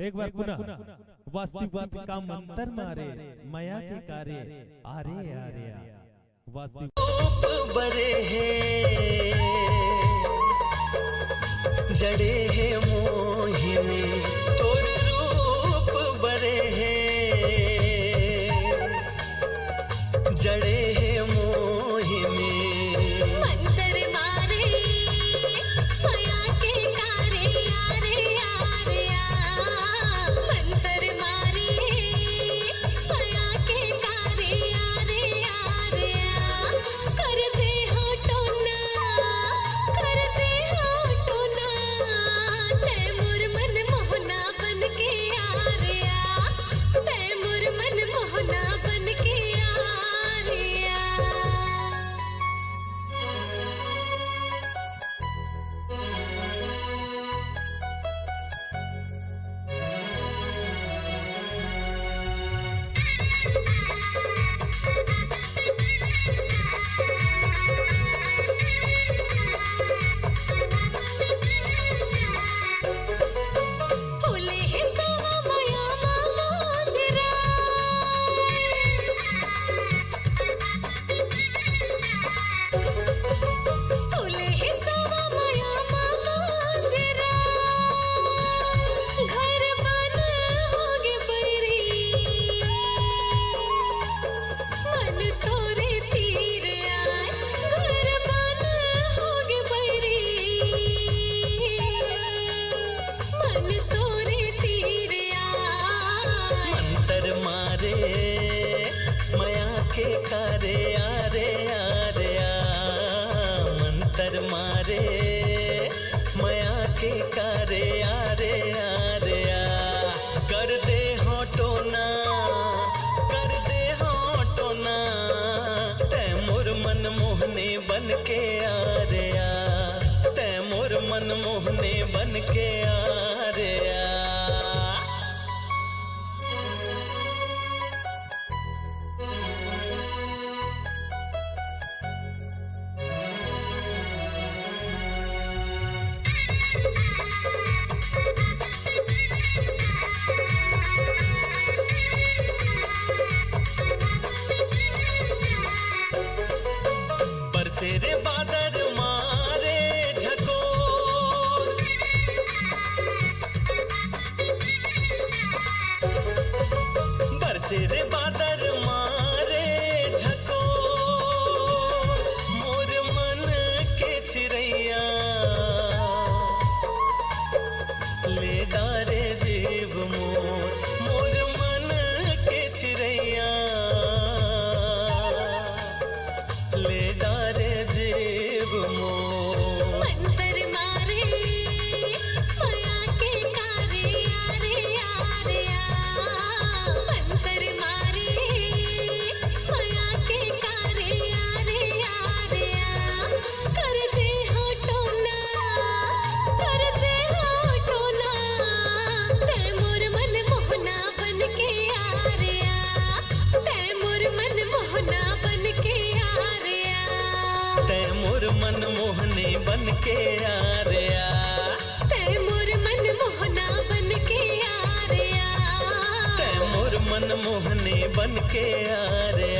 एक बार पुनः वास्तविक का मंत्र मारे माया के कार्य आरे आरे वास्तविक बरे हैं जड़े हैं मोहिनी तोर रूप बरे हैं जड़े हैं मोहिनी मंतर मारे माया के कारे आरे आरे मंतर मारे माया के कारे आरे आरे करते हो टोना तैमूर मन मोहना बन के आरे तैमूर मन मोहना बन के आरे फूले है सवा माया मांजरा फूले है सवा माया मांजरा घर बन होगे बैरी मन तोरे तीर आए घर बन होगे बैरी मन तोरे तीर आए मंतर मारे माया के कारे आरे आरे मंतर मारे माया के कारे आरे आरे कर दे होटोना तैमूर मन मोहने बन के आरे तैमूर मन मोहने बन के आरे बरसे रे बादल मारे झकोर बरसे रे बादल मारे झकोर मोर मन के चिड़ैया ले डारे जीव मोर मन के चिड़ैया ले डारे जीव मोर मंतर मारे माया के कारे आरे आरे मंतर मारे माया के कारे आरे आरे करते हो टोना तैमूर मन मोहना बन के आरे तैमूर मन मोहना बन के आरे तैमूर मन मोहने बन के आरे तैमूर मन मोहना बन के आरे तैमूर मन मोहने बन के आरे